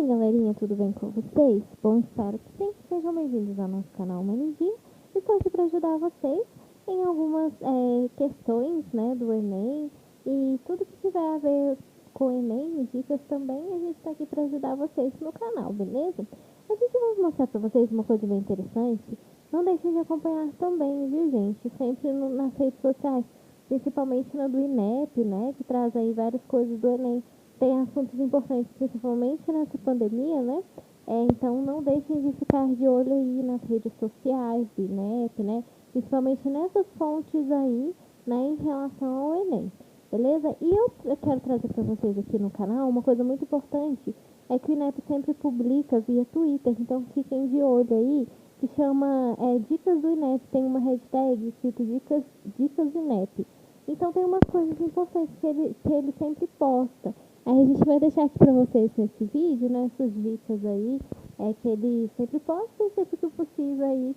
galerinha, tudo bem com vocês? Bom, espero que sim. Sejam bem-vindos ao nosso canal Manidinho. Estou aqui para ajudar vocês em algumas questões, né, do Enem e tudo que tiver a ver com o Enem e dicas também, a gente está aqui para ajudar vocês no canal, beleza? A gente vai mostrar para vocês uma coisa bem interessante. Não deixem de acompanhar também, viu, gente? Sempre nas redes sociais, principalmente na do INEP, né, que traz aí várias coisas do Enem. Tem assuntos importantes, principalmente nessa pandemia, né? Então não deixem de ficar de olho aí nas redes sociais do INEP, né? Principalmente nessas fontes aí, né, em relação ao Enem, beleza? E eu quero trazer para vocês aqui no canal uma coisa muito importante, é que o INEP sempre publica via Twitter, então fiquem de olho aí, que chama Dicas do INEP, tem uma hashtag escrito Dicas INEP. Então tem umas coisas importantes que ele sempre posta. Aí a gente vai deixar aqui pra vocês nesse vídeo, né, essas dicas aí, que ele sempre posta e sempre que possível aí,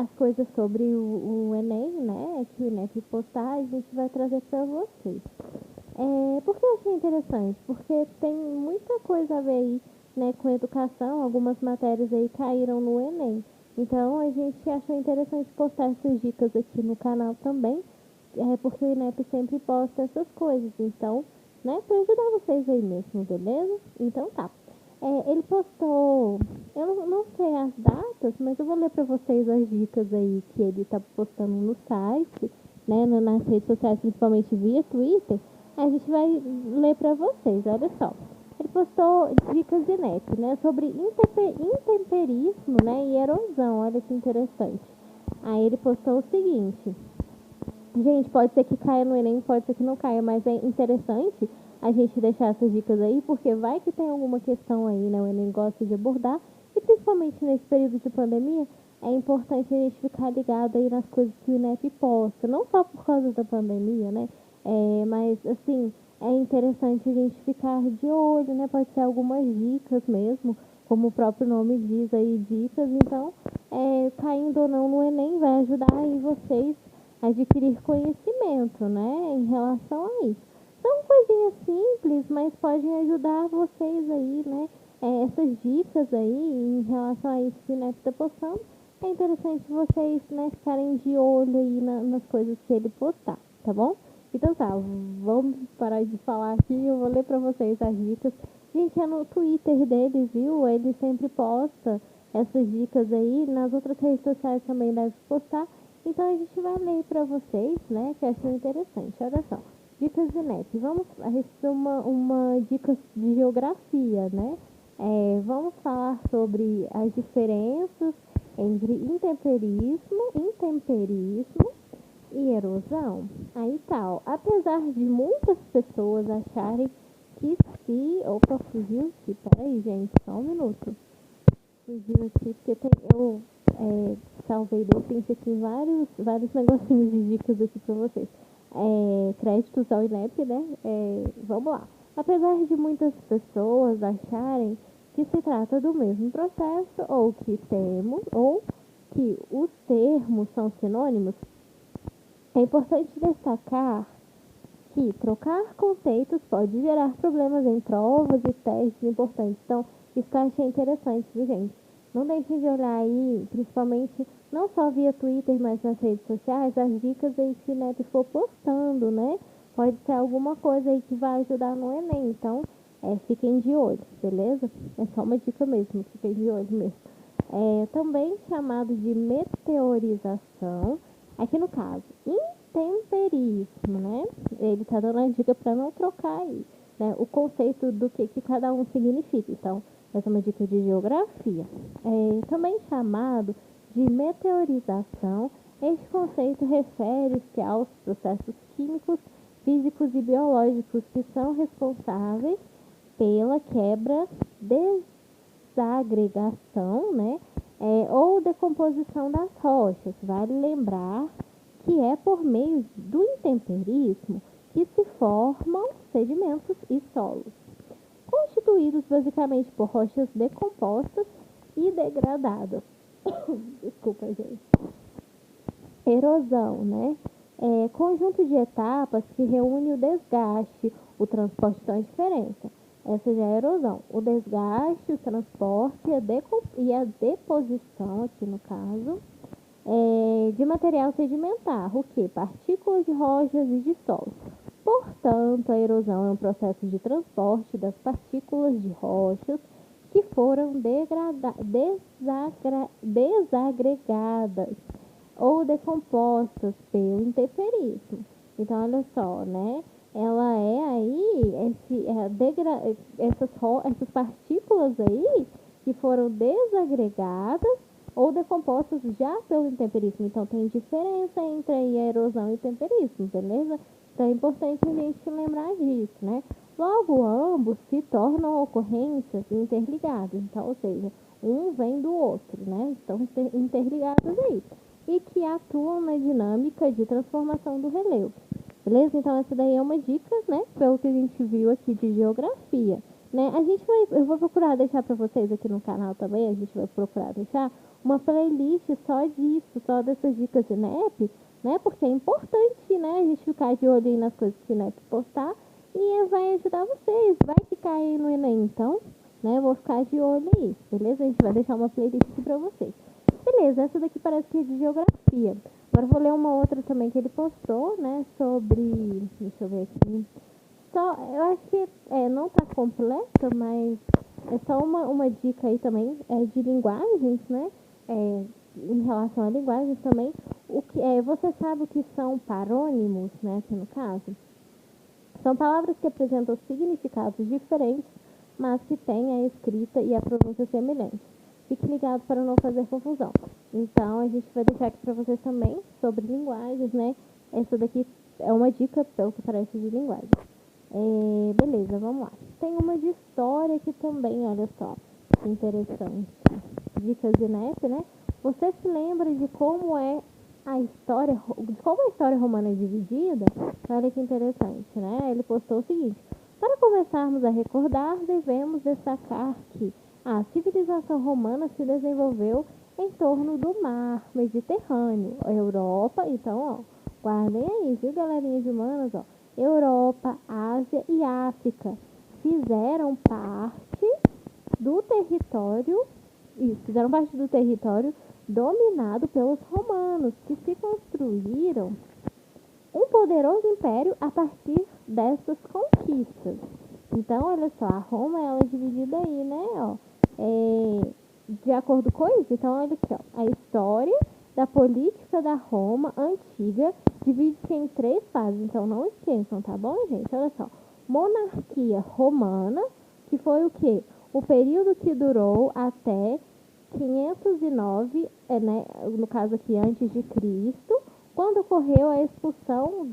as coisas sobre o Enem, né, que o INEP postar, a gente vai trazer pra vocês. Por que eu achei interessante? Porque tem muita coisa a ver aí, né, com educação, algumas matérias aí caíram no Enem. Então a gente achou interessante postar essas dicas aqui no canal também, porque o INEP sempre posta essas coisas, então, né, para ajudar vocês aí mesmo, beleza? Então tá. Ele postou, eu não sei as datas, mas eu vou ler para vocês as dicas aí que ele tá postando no site, né, nas redes sociais, principalmente via Twitter. A gente vai ler para vocês, olha só. Ele postou dicas de INEP, né, sobre intemperismo, né, e erosão, olha que interessante. Aí ele postou o seguinte: gente, pode ser que caia no Enem, pode ser que não caia, mas é interessante a gente deixar essas dicas aí, porque vai que tem alguma questão aí, né? O Enem gosta de abordar, e principalmente nesse período de pandemia, é importante a gente ficar ligado aí nas coisas que o INEP posta, não só por causa da pandemia, né? Mas, assim, é interessante a gente ficar de olho, né? Pode ser algumas dicas mesmo, como o próprio nome diz aí, dicas. Então, caindo ou não no Enem, vai ajudar aí vocês adquirir conhecimento, né, em relação a isso. São coisinhas simples, mas podem ajudar vocês aí, né, essas dicas aí em relação a isso que o Neto está postando. É interessante vocês, né, ficarem de olho aí nas coisas que ele postar, tá bom? Então tá, vamos parar de falar aqui, eu vou ler pra vocês as dicas. Gente, é no Twitter dele, viu? Ele sempre posta essas dicas aí, nas outras redes sociais também deve postar. Então a gente vai ler para vocês, né, que eu achei interessante. Olha só, dicas de NEP. Vamos a uma dicas de geografia, né? Vamos falar sobre as diferenças entre intemperismo e erosão. Aí tal. Apesar de muitas pessoas acharem que se... Opa, fugiu aqui. Peraí, gente, só um minuto. Fugiu aqui, porque eu salvei do print aqui vários negocinhos de dicas aqui pra vocês. Créditos ao INEP, né? Vamos lá. Apesar de muitas pessoas acharem que se trata do mesmo processo ou que os termos são sinônimos, é importante destacar que trocar conceitos pode gerar problemas em provas e testes importantes. Então, isso que eu achei interessante, viu, gente? Não deixem de olhar aí, principalmente, não só via Twitter, mas nas redes sociais, as dicas aí que o INEP for postando, né? Pode ser alguma coisa aí que vai ajudar no Enem. Então, fiquem de olho, beleza? É só uma dica mesmo, fiquem de olho mesmo. Também chamado de meteorização, aqui no caso, intemperismo, né? Ele tá dando a dica para não trocar aí, né, o conceito do que cada um significa. Então, essa é uma dica de geografia. Também chamado de meteorização, este conceito refere-se aos processos químicos, físicos e biológicos que são responsáveis pela quebra, desagregação, né, ou decomposição das rochas. Vale lembrar que é por meio do intemperismo que se formam sedimentos e solos, constituídos basicamente por rochas decompostas e degradadas. Desculpa, gente. Erosão, né? Conjunto de etapas que reúne o desgaste, o transporte. Então, a diferença. Essa já é a erosão. O desgaste, o transporte e a deposição, aqui no caso, de material sedimentar, o que? Partículas de rochas e de solo. Portanto, a erosão é um processo de transporte das partículas de rochas que foram desagregadas ou decompostas pelo intemperismo. Então, olha só, né? Ela é aí, essas partículas aí que foram desagregadas ou decompostas já pelo intemperismo. Então, tem diferença entre aí a erosão e o intemperismo, beleza? Então, é importante a gente lembrar disso, né? Logo, ambos se tornam ocorrências interligadas. Então, ou seja, um vem do outro, né? Estão interligados aí. E que atuam na dinâmica de transformação do relevo. Beleza? Então, essa daí é uma dica, né? Pelo que a gente viu aqui de geografia. Né? Eu vou procurar deixar para vocês aqui no canal também, a gente vai procurar deixar uma playlist só disso, só dessas dicas de NEP, né? Porque é importante, né? A gente ficar de olho aí nas coisas que o NEP postar e vai ajudar vocês. Vai ficar aí no Enem, então, né? Eu vou ficar de olho aí, beleza? A gente vai deixar uma playlist aqui para vocês. Beleza, essa daqui parece que é de geografia. Agora eu vou ler uma outra também que ele postou, né? Sobre. Deixa eu ver aqui. Eu acho que não tá completa, mas é só uma dica aí também de linguagens, né? Em relação a linguagens também. Você sabe o que são parônimos, né? Aqui no caso. São palavras que apresentam significados diferentes, mas que têm a escrita e a pronúncia semelhantes. Fique ligado para não fazer confusão. Então, a gente vai deixar aqui para vocês também sobre linguagens, né? Essa daqui é uma dica, pelo que parece, de linguagem. Beleza, vamos lá. Tem uma de história aqui também, olha só. Que interessante. Dicas de NEP, né? Você se lembra de como é a história romana é dividida? Olha que interessante, né? Ele postou o seguinte: para começarmos a recordar, devemos destacar que a civilização romana se desenvolveu em torno do mar Mediterrâneo, Europa. Então, ó, guardem aí, viu, galerinha de humanas, ó. Europa, Ásia e África fizeram parte do território, dominado pelos romanos, que se construíram um poderoso império a partir dessas conquistas. Então, olha só, a Roma ela é dividida aí, né, ó, de acordo com isso. Então, olha aqui, ó, a história da política da Roma antiga divide-se em 3 fases. Então, não esqueçam, tá bom, gente? Olha só, monarquia romana, que foi o quê? O período que durou até 509, né, no caso aqui antes de Cristo, quando ocorreu a expulsão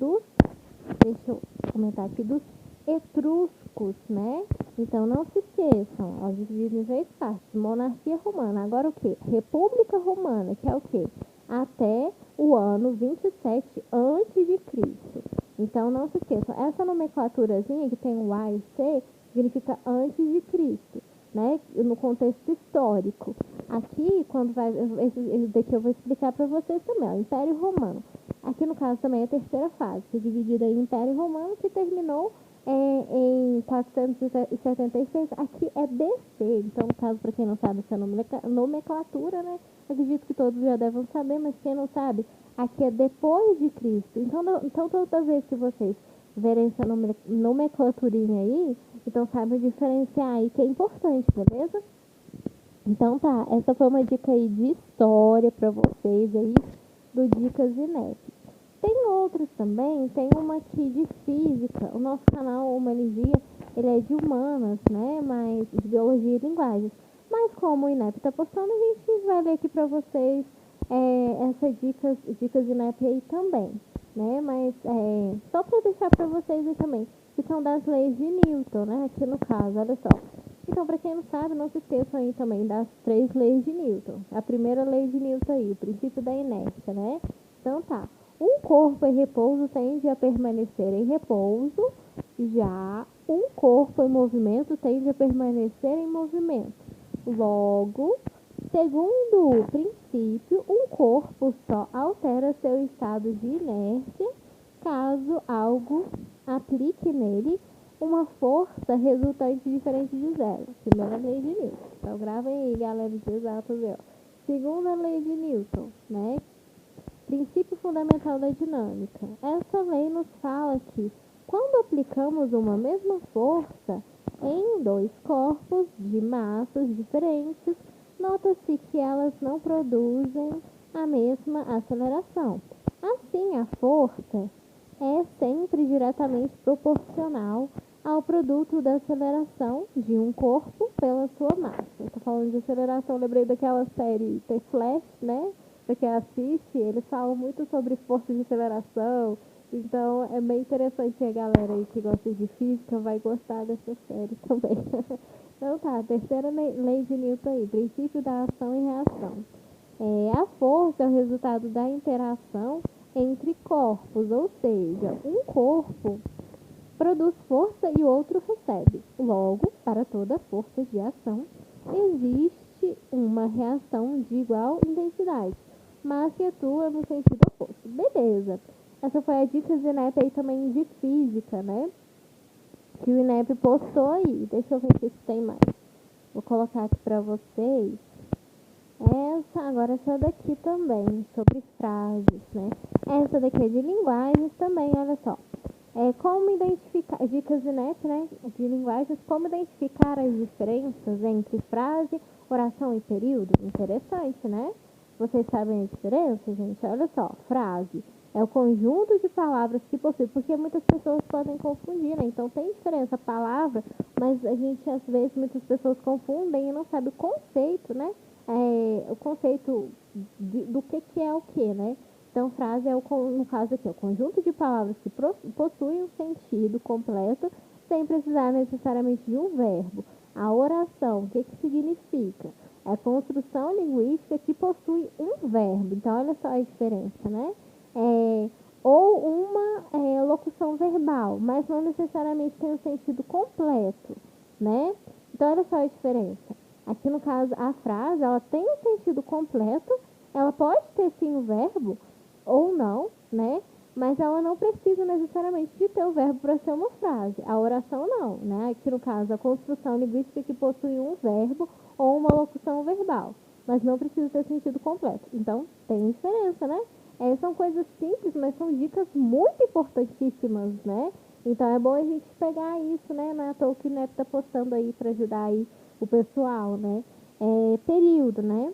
deixa eu comentar aqui, dos etruscos, né? Então, não se esqueçam, ó, dividido em 3 partes. Monarquia romana. Agora o quê? República romana, que é o quê? Até o ano 27 antes de Cristo. Então, não se esqueçam. Essa nomenclaturazinha que tem o A e o C significa antes de Cristo, né? No contexto histórico. Aqui, quando vai... Esse daqui eu vou explicar para vocês também, ó. Império Romano. Aqui, no caso, também é a terceira fase, que é dividida em Império Romano, que terminou em 476. Aqui é BC. Então, no caso, para quem não sabe essa nomenclatura, né? Acredito que todos já devem saber, mas quem não sabe, aqui é depois de Cristo. Então toda vez que vocês verem essa nomenclaturinha aí, então saibam diferenciar aí, que é importante, beleza? Então tá, essa foi uma dica aí de história para vocês aí, do Dicas de NEP. Tem outras também, tem uma aqui de física. O nosso canal Humanigia, ele é de humanas, né? Mas de biologia e linguagens. Mas como o INEP tá postando, a gente vai ler aqui para vocês essas dicas de INEP aí também, né? Mas só para deixar para vocês aí também, que são das leis de Newton, né? Aqui no caso, olha só. Então, para quem não sabe, não se esqueçam aí também das 3 leis de Newton. A primeira lei de Newton aí, o princípio da inércia, né? Então tá. Um corpo em repouso tende a permanecer em repouso, já um corpo em movimento tende a permanecer em movimento. Logo, segundo o princípio, um corpo só altera seu estado de inércia caso algo aplique nele uma força resultante diferente de zero. Primeira lei de Newton. Então, gravem aí, galera de exatas. Segunda lei de Newton, né? Princípio fundamental da dinâmica. Essa lei nos fala que quando aplicamos uma mesma força em dois corpos de massas diferentes, nota-se que elas não produzem a mesma aceleração. Assim, a força é sempre diretamente proporcional ao produto da aceleração de um corpo pela sua massa. Eu tô falando de aceleração, eu lembrei daquela série The Flash, né? Pra quem assiste, eles falam muito sobre força de aceleração. Então, é bem interessante, a galera aí que gosta de física vai gostar dessa série também. Então tá, terceira lei de Newton aí, princípio da ação e reação. A força é o resultado da interação entre corpos, ou seja, um corpo produz força e o outro recebe. Logo, para toda força de ação, existe uma reação de igual intensidade, mas que atua no sentido oposto. Beleza. Essa foi a dica do INEP aí também de física, né? Que o INEP postou aí. Deixa eu ver se tem mais. Vou colocar aqui para vocês. Agora essa daqui também, sobre frases, né? Essa daqui é de linguagens também, olha só. Como identificar, dicas de INEP, né? De linguagens, como identificar as diferenças entre frase, oração e período? Interessante, né? Vocês sabem a diferença, gente? Olha só, frase é o conjunto de palavras que possui, porque muitas pessoas podem confundir, né? Então tem diferença a palavra, mas a gente às vezes muitas pessoas confundem e não sabe o conceito, né? O conceito do que é o que, né? Então, frase é, no caso aqui, o conjunto de palavras que possuem um sentido completo sem precisar necessariamente de um verbo. A oração, o que significa? É a construção linguística que possui um verbo. Então, olha só a diferença, né? Ou uma locução verbal, mas não necessariamente tem um sentido completo, né? Então, olha só a diferença. Aqui, no caso, a frase, ela tem um sentido completo, ela pode ter, sim, o verbo, ou não, né? Mas ela não precisa necessariamente de ter o verbo para ser uma frase. A oração não, né? Aqui, no caso, a construção linguística que possui um verbo ou uma locução verbal, mas não precisa ter sentido completo. Então, tem diferença, né? São coisas simples, mas são dicas muito importantíssimas, né? Então, é bom a gente pegar isso, né? Na toa que o Neto tá postando aí para ajudar aí o pessoal, né? Período, né?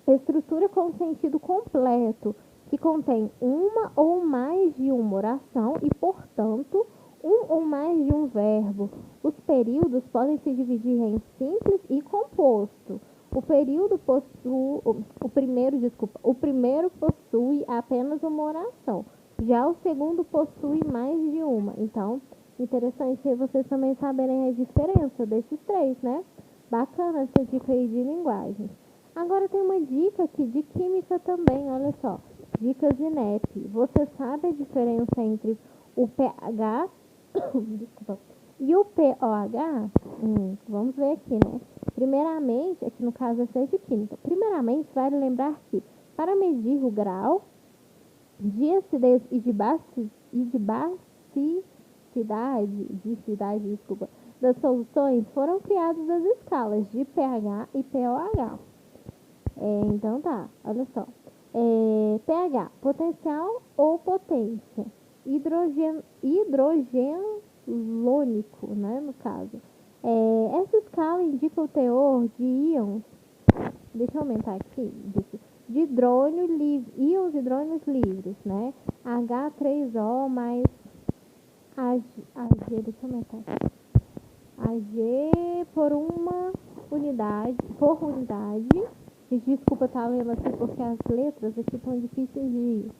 Estrutura com sentido completo, que contém uma ou mais de uma oração e, portanto, um ou mais de um verbo. Os períodos podem se dividir em simples e composto. O primeiro possui apenas uma oração. Já o segundo possui mais de uma. Então, interessante vocês também saberem a diferença desses três, né? Bacana essa dica aí de linguagem. Agora tem uma dica aqui de química também, olha só. Dicas de INEP. Você sabe a diferença entre o pH desculpa, e o pOH? Vamos ver aqui, né? Primeiramente, aqui no caso essa é de química. Primeiramente, vale lembrar que para medir o grau de acidez e de basicidade, das soluções, foram criadas as escalas de pH e pOH. Então tá, olha só. pH, potencial ou potência. Hidrogenônico, né, no caso. Essa escala indica o teor de íons, deixa eu aumentar aqui, de íons hidrônios livres, né? H3O mais Ag, deixa eu aumentar aqui. Ag por unidade. Desculpa estar lendo aqui porque as letras aqui estão difíceis de ir.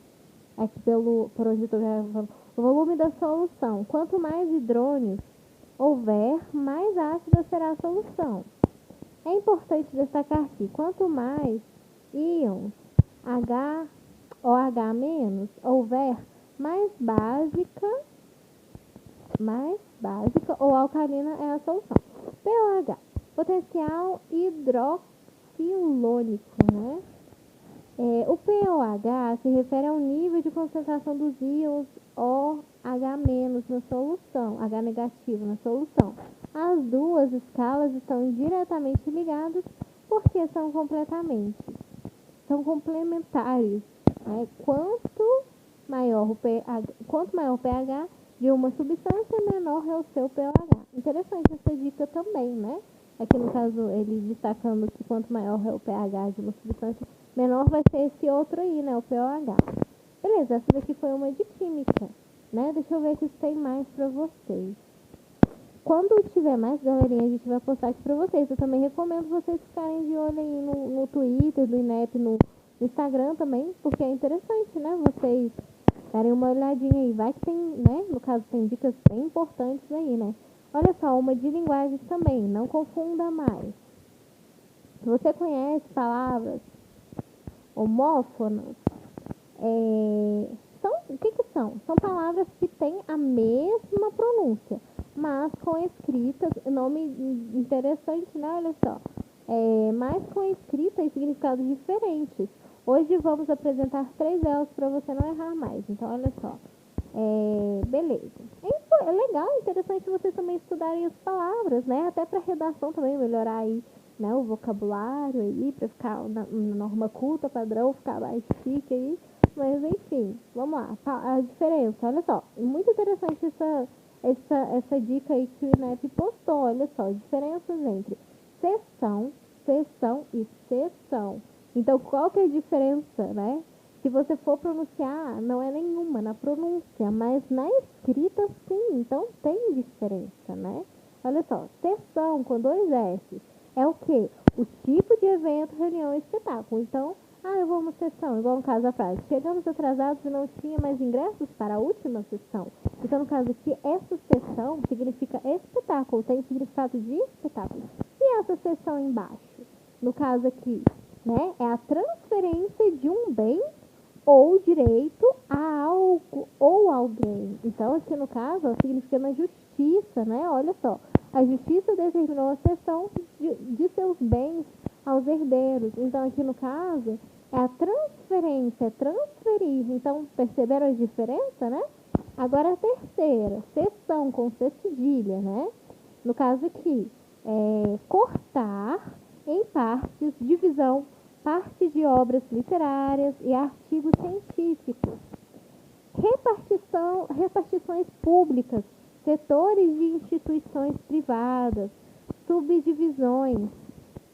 Aqui por onde eu estou gravando. O volume da solução. Quanto mais hidrônios houver, mais ácida será a solução. É importante destacar que quanto mais íons OH- houver, mais básica ou alcalina é a solução. pOH, potencial hidroxilônico, né? O pOH se refere ao nível de concentração dos íons H- na solução, H negativo na solução. As duas escalas estão diretamente ligadas porque são complementares, né? Quanto maior o pH de uma substância, menor é o seu pH. Interessante essa dica também, né? Aqui no caso, ele destacando que quanto maior é o pH de uma substância, menor vai ser esse outro aí, né? O pOH. Beleza, essa daqui foi uma de química, né? Deixa eu ver aqui se tem mais pra vocês. Quando tiver mais, galerinha, a gente vai postar aqui pra vocês. Eu também recomendo vocês ficarem de olho aí no Twitter, do INEP, no Instagram também, porque é interessante, né? Vocês darem uma olhadinha aí. Vai que tem, né? No caso, tem dicas bem importantes aí, né? Olha só, uma de linguagens também, não confunda mais. Se você conhece palavras homófonas, o que são? São palavras que têm a mesma pronúncia, mas com escritas, nome interessante, né? Olha só. Mas com escrita e significados diferentes. Hoje vamos apresentar 3 delas para você não errar mais. Então, olha só. Beleza. É legal, interessante vocês também estudarem as palavras, né? Até para redação também, melhorar aí, né, o vocabulário aí, para ficar na norma culta, padrão, ficar mais chique aí. Mas enfim, vamos lá. A diferença, olha só. Muito interessante essa dica aí que o INEP postou. Olha só, diferenças entre sessão, sessão e sessão. Então, qual que é a diferença, né? Se você for pronunciar, não é nenhuma na pronúncia, mas na escrita sim, então tem diferença, né? Olha só, sessão com 2 S é o quê? O tipo de evento, reunião e espetáculo. Então, eu vou a uma sessão, igual no caso da frase. Chegamos atrasados e não tinha mais ingressos para a última sessão. Então, no caso aqui, essa sessão significa espetáculo, tem significado de espetáculo. E essa sessão embaixo? No caso aqui, né, é a transferência de um bem ou direito a algo ou alguém. Então, aqui no caso, significa na justiça, né? Olha só. A justiça determinou a cessão de seus bens aos herdeiros. Então, aqui no caso, é a transferência, é transferir. Então, perceberam a diferença, né? Agora, a terceira, cessão com C cedilha, né? No caso aqui, cortar em partes, divisão, parte de obras literárias e artigos científicos. Repartições públicas, setores de instituições privadas, subdivisões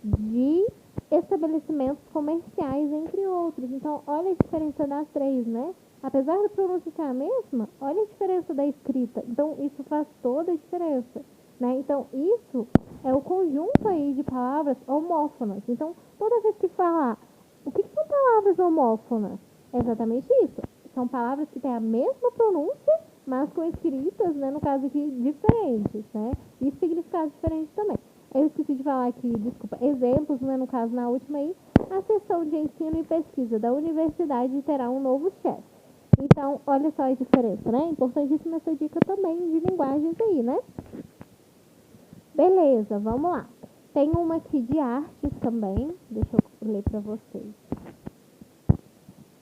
de estabelecimentos comerciais, entre outros. Então, olha a diferença das 3, né? Apesar da pronúncia ser a mesma, olha a diferença da escrita. Então, isso faz toda a diferença, né? Então, isso é o conjunto aí de palavras homófonas. Então, toda vez que falar, o que são palavras homófonas? É exatamente isso. São palavras que têm a mesma pronúncia, mas com escritas, né, no caso aqui, diferentes, né? E significados diferentes também. Eu esqueci de falar aqui, desculpa, exemplos, né, no caso, na última aí, a seção de ensino e pesquisa da universidade terá um novo chefe. Então, olha só a diferença, né? Importantíssima essa dica também de linguagens aí, né? Beleza, vamos lá. Tem uma aqui de artes também, deixa eu ler pra vocês.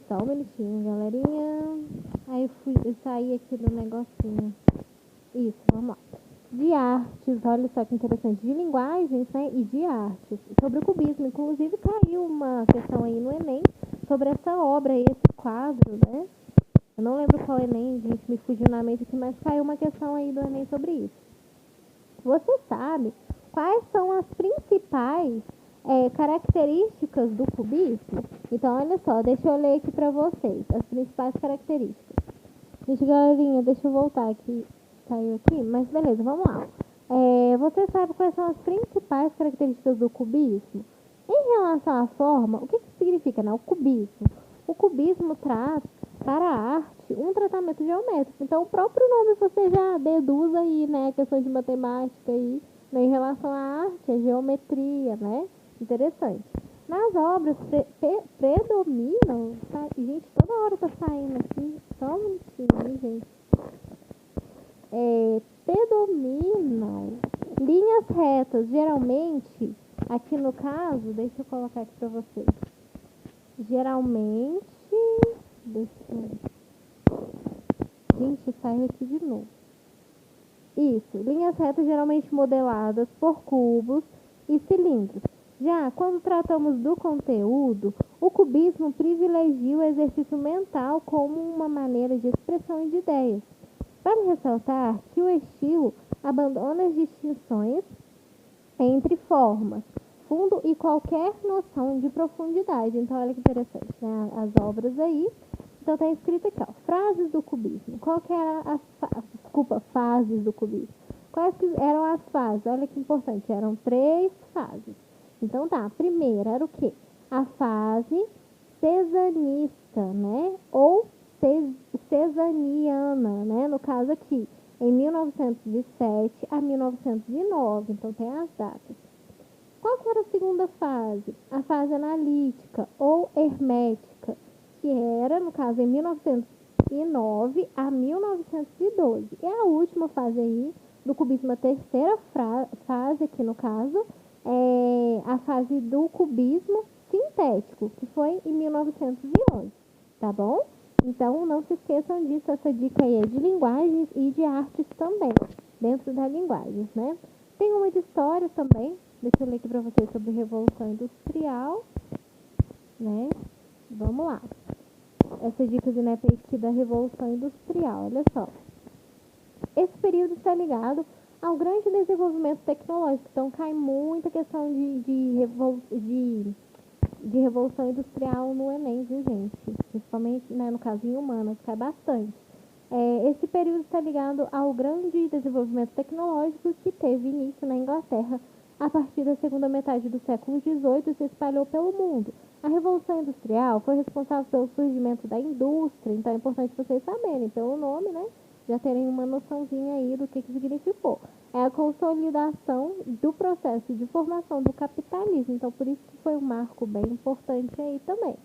Só um minutinho, galerinha. Aí eu saí aqui do negocinho. Isso, vamos lá. De artes, olha só que interessante. De linguagens, né? E de artes. Sobre o cubismo. Inclusive, caiu uma questão aí no Enem sobre essa obra aí, esse quadro, né? Eu não lembro qual Enem, gente, me fugiu na mente aqui, mas caiu uma questão aí do Enem sobre isso. Você sabe quais são as principais características do cubismo? Então, olha só, deixa eu ler aqui pra vocês as principais características. Gente, galerinha, deixa eu voltar aqui. Caiu aqui, mas beleza, vamos lá. Você sabe quais são as principais características do cubismo? Em relação à forma, o que significa, né? O cubismo. O cubismo traz para a arte um tratamento geométrico. Então, o próprio nome você já deduz aí, né? A questão de matemática aí, né? Em relação à arte, a geometria, né? Interessante. Nas obras predominam, tá? Gente, toda hora tá saindo aqui, só um minutinho, gente. Predominam linhas retas, geralmente, aqui no caso, deixa eu colocar aqui pra vocês. Gente, saiu aqui de novo. Isso, linhas retas geralmente modeladas por cubos e cilindros. Já quando tratamos do conteúdo, o cubismo privilegia o exercício mental como uma maneira de expressão de ideias. Vale ressaltar que o estilo abandona as distinções entre formas, fundo e qualquer noção de profundidade. Então, olha que interessante, né? As obras aí. Então, está escrito aqui, ó, frases do cubismo. Qual que era fases do cubismo. Quais que eram as fases? Olha que importante, eram 3 fases. Então, tá, a primeira era o quê? A fase cezanista, né? Ou cezaniana, né? No caso aqui, em 1907 a 1909. Então, tem as datas. Qual que era a segunda fase? A fase analítica ou hermética, que era, no caso, em 1909 a 1912. E a última fase aí do cubismo, a terceira fase aqui no caso, é a fase do cubismo sintético, que foi em 1911, tá bom? Então, não se esqueçam disso, essa dica aí é de linguagens e de artes também, dentro das linguagens, né? Tem uma de história também, deixa eu ler aqui para vocês sobre Revolução Industrial, né? Vamos lá. Essa dica de INEP aqui da Revolução Industrial, olha só. Esse período está ligado ao grande desenvolvimento tecnológico, então cai muita questão de Revolução Industrial no Enem, viu, gente? Principalmente, né, no caso em humanas, cai bastante. Esse período está ligado ao grande desenvolvimento tecnológico que teve início na Inglaterra a partir da segunda metade do século XVIII e se espalhou pelo mundo. A Revolução Industrial foi responsável pelo surgimento da indústria, então é importante vocês saberem, pelo nome, né? Já terem uma noçãozinha aí do que significou. É a consolidação do processo de formação do capitalismo, então por isso que foi um marco bem importante aí também,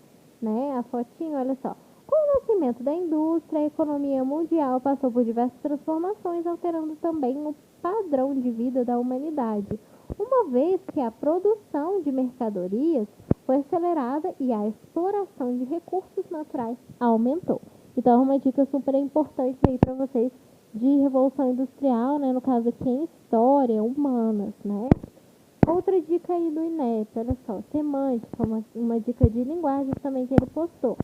né? A fotinha, olha só. Com o nascimento da indústria, a economia mundial passou por diversas transformações, alterando também o padrão de vida da humanidade, uma vez que a produção de mercadorias foi acelerada e a exploração de recursos naturais aumentou. Então, é uma dica super importante aí para vocês de Revolução Industrial, né? No caso aqui em História, Humanas, né? Outra dica aí do INEP, olha só, semântica, uma dica de linguagem também que ele postou.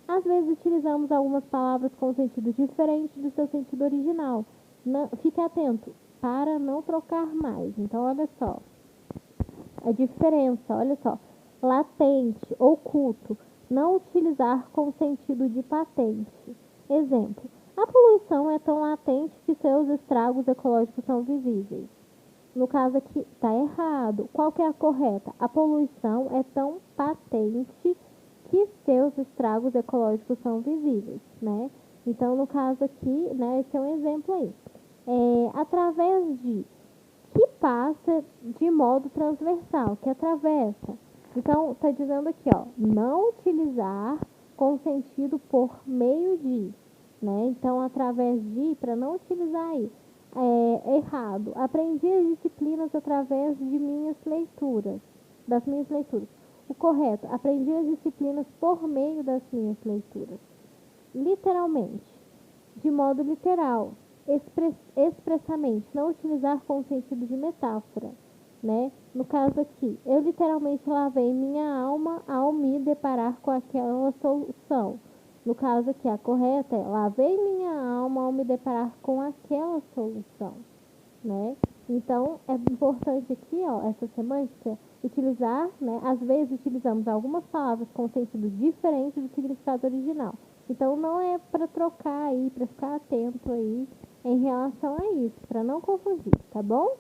Às vezes utilizamos algumas palavras com sentido diferente do seu sentido original. Não, fique atento para não trocar mais. Então, olha só. A diferença, olha só. Latente, oculto. Não utilizar com sentido de patente. Exemplo. A poluição é tão latente que seus estragos ecológicos são visíveis. No caso aqui, está errado. Qual que é a correta? A poluição é tão patente que seus estragos ecológicos são visíveis, né? Então, no caso aqui, né, esse é um exemplo aí. Através de que passa de modo transversal, que atravessa. Então, está dizendo aqui, ó, não utilizar com sentido por meio de, né? Então, através de, para não utilizar aí. Errado. Aprendi as disciplinas através de das minhas leituras. O correto, aprendi as disciplinas por meio das minhas leituras. Literalmente, de modo literal, expressamente, não utilizar com sentido de metáfora, né? No caso aqui, eu literalmente lavei minha alma ao me deparar com aquela solução. No caso aqui, a correta é lavei minha alma ao me deparar com aquela solução, né? Então, é importante aqui, ó, essa semântica, utilizar, né? Às vezes utilizamos algumas palavras com sentido diferente do significado original. Então, não é para trocar aí, para ficar atento aí em relação a isso, para não confundir, tá bom?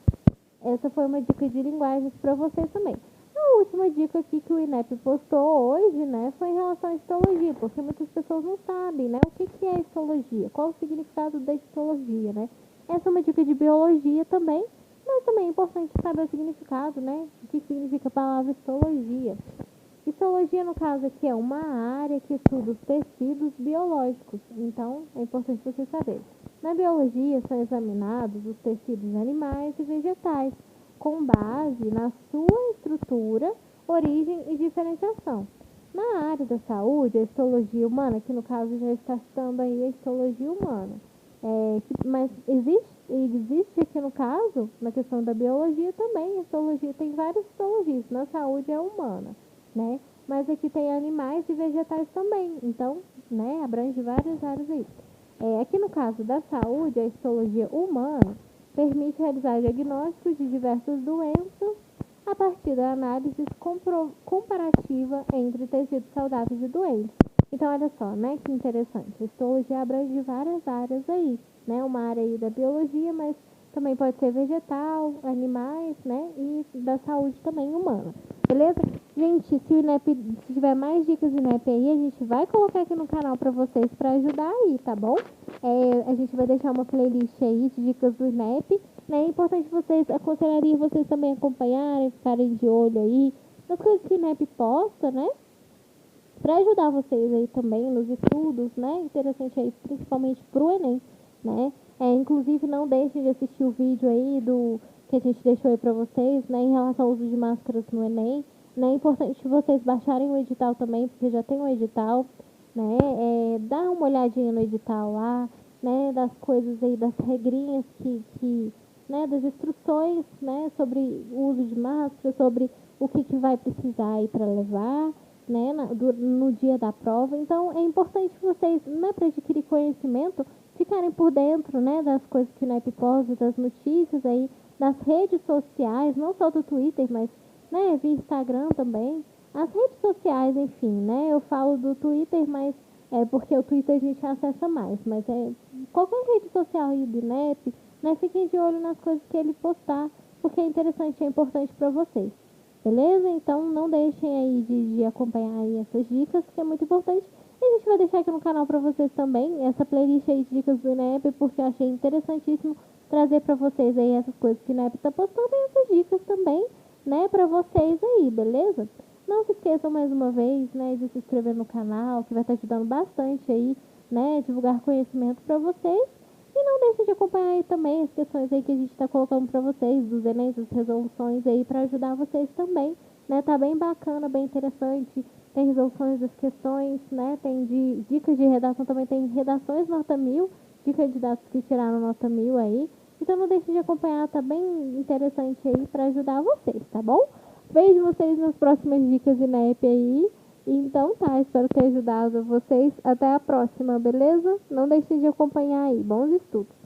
Essa foi uma dica de linguagens para vocês também. A última dica aqui que o INEP postou hoje, né, foi em relação à histologia, porque muitas pessoas não sabem, né, o que é histologia, qual o significado da histologia, né? Essa é uma dica de biologia também, mas também é importante saber o significado, né, o que significa a palavra histologia. Histologia, no caso aqui, é uma área que estuda os tecidos biológicos, então é importante vocês saberem. Na biologia são examinados os tecidos animais e vegetais, com base na sua estrutura, origem e diferenciação. Na área da saúde, a histologia humana, que no caso já está citando aí a histologia humana, Mas existe aqui no caso, na questão da biologia também, a histologia tem várias histologias, na saúde é humana, né? Mas aqui tem animais e vegetais também, então, né, abrange várias áreas aí. Aqui no caso da saúde, a histologia humana permite realizar diagnósticos de diversas doenças a partir da análise comparativa entre tecidos saudáveis e doentes. Então, olha só, né, que interessante. A histologia abrange várias áreas aí, né? Uma área aí da biologia, mas também pode ser vegetal, animais, né? E da saúde também humana. Beleza? Gente, se tiver mais dicas de INEP aí, a gente vai colocar aqui no canal para vocês para ajudar aí, tá bom? A gente vai deixar uma playlist aí de dicas do INEP, né? É importante vocês, aconselharia vocês também acompanharem, ficarem de olho aí nas coisas que o INEP posta, né? Para ajudar vocês aí também nos estudos, né? Interessante aí, principalmente pro Enem, né? Inclusive, não deixem de assistir o vídeo aí do que a gente deixou aí para vocês, né? Em relação ao uso de máscaras no Enem, né? É importante vocês baixarem o edital também, porque já tem um edital, né? Dá uma olhadinha no edital lá, né? Das coisas aí, das regrinhas né? Das instruções, né? Sobre o uso de máscara, sobre o que vai precisar aí para levar, né, no dia da prova. Então, é importante vocês, né, para adquirir conhecimento, ficarem por dentro, né, das coisas que o INEP posta, das notícias aí, das redes sociais, não só do Twitter, mas, né, via Instagram também. As redes sociais, enfim, né, eu falo do Twitter, mas porque o Twitter a gente acessa mais, mas qualquer rede social aí do INEP, né, fiquem de olho nas coisas que ele postar, porque é interessante, é importante para vocês. Beleza? Então não deixem aí de acompanhar aí essas dicas, que é muito importante. E a gente vai deixar aqui no canal para vocês também essa playlist aí de dicas do INEP, porque eu achei interessantíssimo trazer para vocês aí essas coisas que o INEP tá postando e essas dicas também, né, para vocês aí, beleza? Não se esqueçam mais uma vez, né, de se inscrever no canal, que vai estar ajudando bastante aí, né, divulgar conhecimento para vocês. E não deixe de acompanhar aí também as questões aí que a gente está colocando para vocês, dos Enem, das resoluções aí, para ajudar vocês também, né? Tá bem bacana, bem interessante. Tem resoluções das questões, né? Tem dicas de redação, também tem redações nota 1000, de candidatos que tiraram nota 1000 aí. Então não deixe de acompanhar, tá bem interessante aí para ajudar vocês, tá bom? Vejo vocês nas próximas dicas INEP aí. Então tá, espero ter ajudado vocês. Até a próxima, beleza? Não deixem de acompanhar aí. Bons estudos!